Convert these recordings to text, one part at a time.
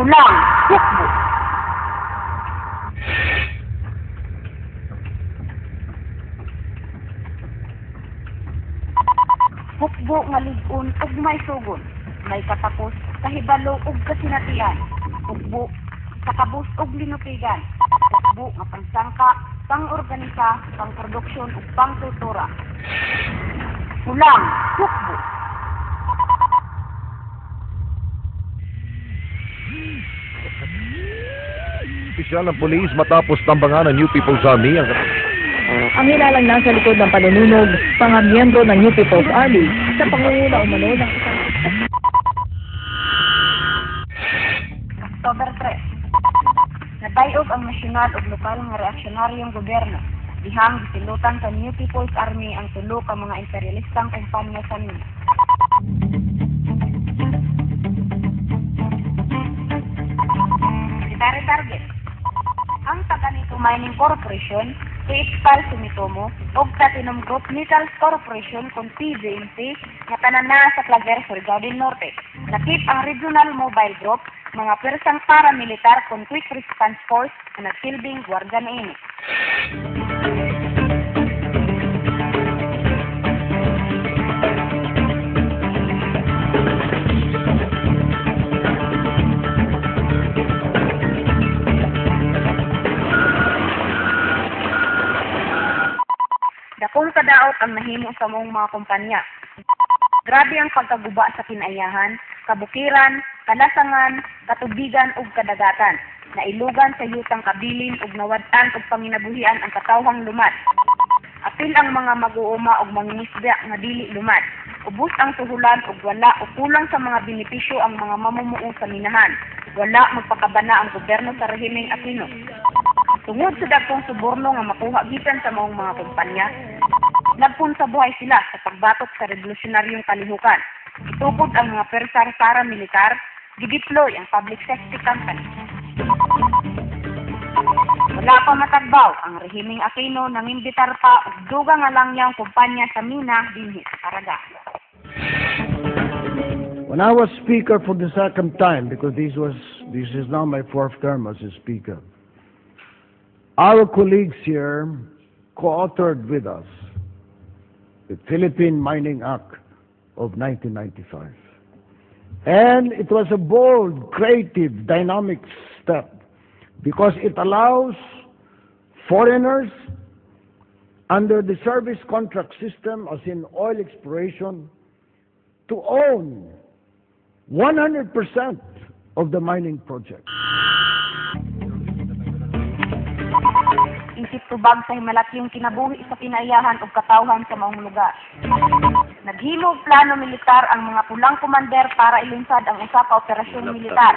Pulang, hukbo. Hukbo nga ligon ug may sugon. May katapos, kahibalo ug kasinatian. Hukbo sa kabus ug linupigan. Hukbo nga pangsangka, pang-organisa, pang-produksyon ug pang-tutura. Pulang, hukbo. Opisyal ng pulis matapos tambangan ng New People's Army ang nilalang nasa likod ng panununog, mga miyembro ng New People's Army sa pangunguna umano ng isang October 3. Nadayog ang nasyonal ug lokal nga reaksyonaryong gobyerno. Dihang gisilutan sa New People's Army ang tulo ka mga imperialistang kumpanya sa mina. Military target. Ang Taganito Mining Corporation, THPAL Sumitomo, o Platinum Group Metals Corporation kung TJMC nga tanan na sa Claver, Surigao del Norte. Nakip ang Regional Mobile Group, mga persang paramilitar kung Quick Response Force na nagsilbing gwardiya niini. Dakong kadaot ang nahimo sa mong mga kumpanya. Grabe ang pagkaguba sa kinayahan, kabukiran, kalasangan, katubigan ug kadagatan. Nailugan sa yutang kabilin ug nawad-an ug panginabuhian ang katawhang lumad. Apil ang mga mag-uuma ug mangingisda nga dili lumad. Ubos ang suhulan ug wala o kulang sa mga benepisyo ang mga mamumuo sa minahan. Wala magpakabana ang gobyerno sa rehimeng Aquino. Tungod sa dagkong suborno nga makuha gikan sa maong mga kumpanya, nagpun sa buhay sila sa pagbatok sa revolusyonaryong kalihukan. Itupod ang mga persang paramilitar, gideploy ang public safety company. Wala pa matagbaw ang rehimeng Aquino nang imbitar pa og dugang nga langyang kumpanya sa mina dinhi sa Caraga. When I was speaker for the second time, because this is now my fourth term as a speaker, our colleagues here co-authored with us the Philippine Mining Act of 1995. And it was a bold, creative, dynamic step because it allows foreigners under the service contract system, as in oil exploration, to own 100% of the mining project. Isip tubag sa himalakyong kinabuhi sa pinaiyahan o katawhan sa maong lugar. Naghimo og plano militar ang mga pulang komander para ilunsad ang usa ka operasyon militar.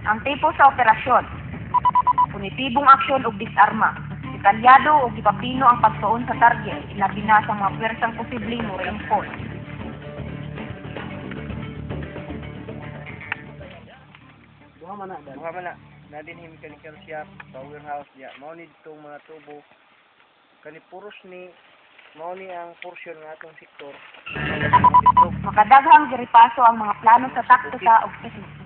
Ang tipo sa operasyon, punitibong aksyon o disarma, detalyado o gipapino ang pagtuon sa target, ilabi na sa mga pwersang posibleng mo-reinforce. Buha man na. Nadin him mechanical shop, powerhouse, ya. Mao ni itong mga tubo. Kani puros ni, mao ni ang portion ng atong sektor. Makadaghang giripaso ang mga plano sa taktika o technique.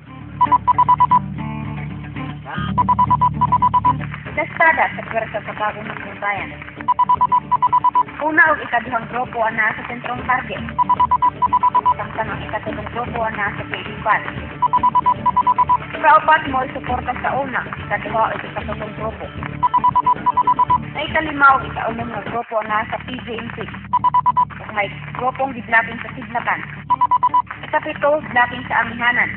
Testada sa pwersa sa bagong magpuntayan. Una o ikaduhang grupo ang nasa sentrong target. Samtang ang ikatulong grupo ang nasa PDPAL. Ikaupat mo isuporta sa una, ikaduha o ikatulong grupo. Sa ikalimaw, ikaunong na grupo ang nasa PJMC. May grupong gidlaking sa Sidlakan. Ikapito, blocking sa Amihanan.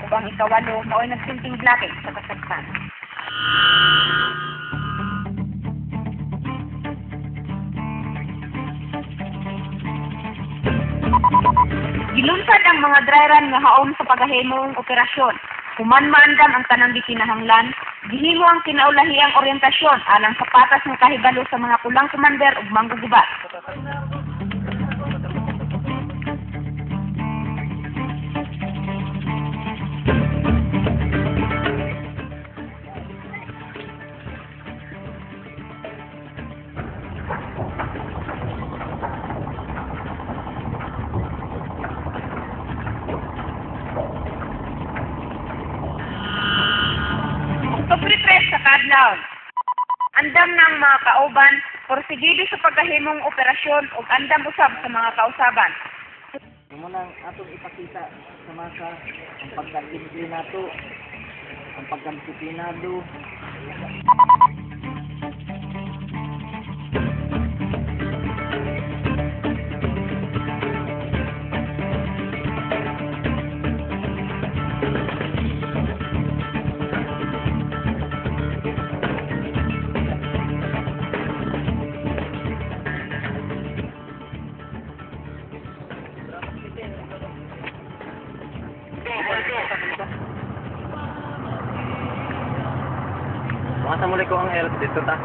Ang ikawalo, mao'y nagsinting blocking sa Kasagsan. Gilunsad ang mga dryran nga haom sa paghahimong operasyon. Humanmaandam ang tanang gikinahanglan, gihimo ang kinaulahiyang orientasyon alang sa patas ng kahibalo sa mga pulang komander ug manggugubat. ng mga kauban, porsigido sa pagkahimong operasyon ug andam usab sa mga kausaban. Muna atong ipakita sa masa ang pagkadisiplinado, ang pagkadisiplinado. Baka sa muli ko ang help dito ta.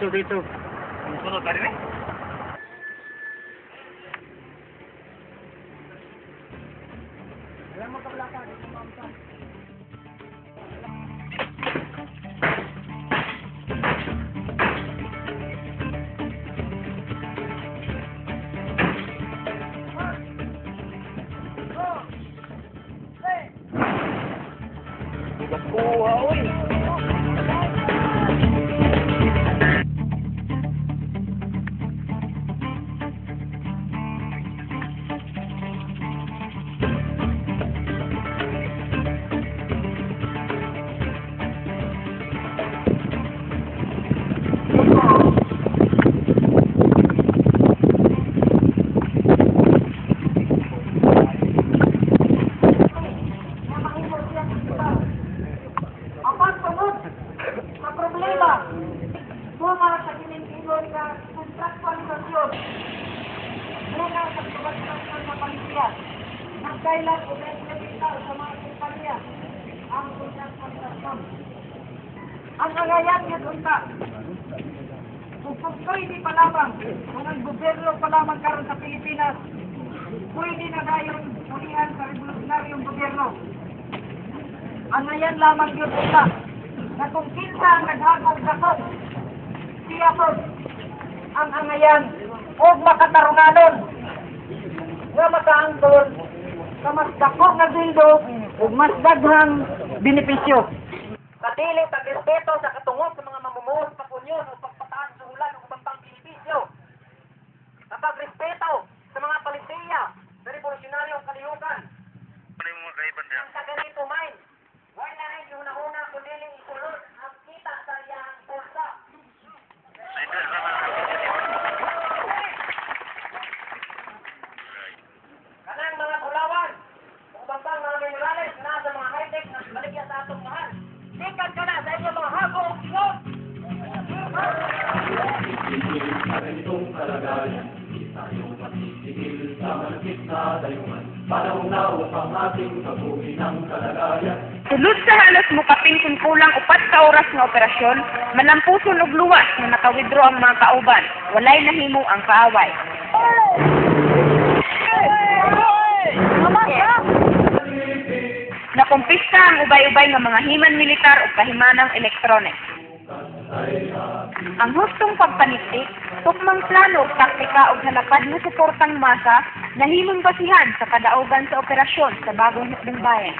Dito. Sunod ka rin eh? Kuha, uy! Apan sunod sa problema, bunga sa kinintingon na kontraktualisasyon, bunga sa pagkakasyon sa pamilya, nagkailan o nagkailan sa mga kumpanya ang kontraktualisasyon. Ang angayan niya unta, kung pwede pa lamang, kung ang gobyerno pa lamang karon sa Pilipinas, pwede na dayon ulihan sa revolusionaryong gobyerno. Angayan lamang yun una, na kung kinsa ang naghagong gasot, siya po ang angayan o makatarunganon nga makaangkol sa mas dakong na bildo o mas daghang benepisyo. Katili pagrespeto sa katungod sa mga mamumuhos sa punyon o pagpataan sa ulan o ubang pang benepisyo. Kapag respeto sa mga palisiya sa revolusyonaryong kalihungan. Ang kaganito mind. Why na rin yung una kundi isulod ang kita sa iyang pulsa. Kanang mga kulawan, kung bangkang mga minerales na sa mga high-tech na baligya sa atong mahal. Sikat ka na sa inyong mga hago o kilot. Sulod sa halos mukaping kulang 4 ka oras nga operasyon, malampuson og luwas nga nakawithdraw ang mga kauban. Walay nahimo ang kaaway. Nakumpista ang ubay-ubay nga mga himan militar o kahimanang elektronik. Ang hustong pagpanitik, tukmang plano o taktika o halapad na suportang masa na himong basihan sa kadaugan sa operasyon sa bagong hukbong-bayan.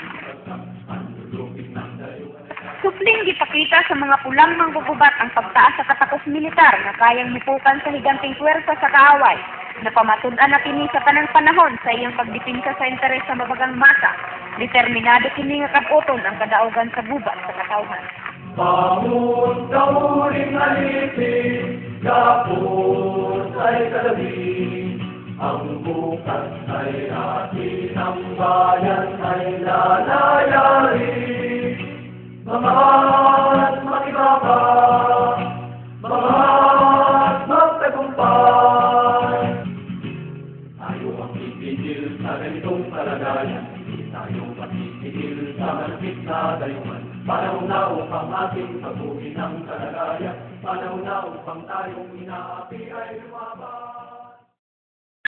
Supling gipakita sa mga pulang manggugubat ang pagtaas sa katakos militar na kayang hipukan sa higanting puwersa sa kaaway, na pamatud-an na kini sa tanang panahon sa iyang pagdipinsa sa interes sa mabagang masa. Determinado kini nga kabuton ang kadaugan sa gubat sa katawhan. Bangun kauling alipin, gapos ay kalabi. Ang bukas ay atin, ang bayan ay lalayari. Mga makibaba, mga magtagumpay. Tayo ang pipigil sa ganitong kalagayan, hindi tayo mapipigil sa malapit na dayuhan. Panahon na upang ating pagbuhin ng kalagayan, panahon na upang tayong inaapi ay lumabas.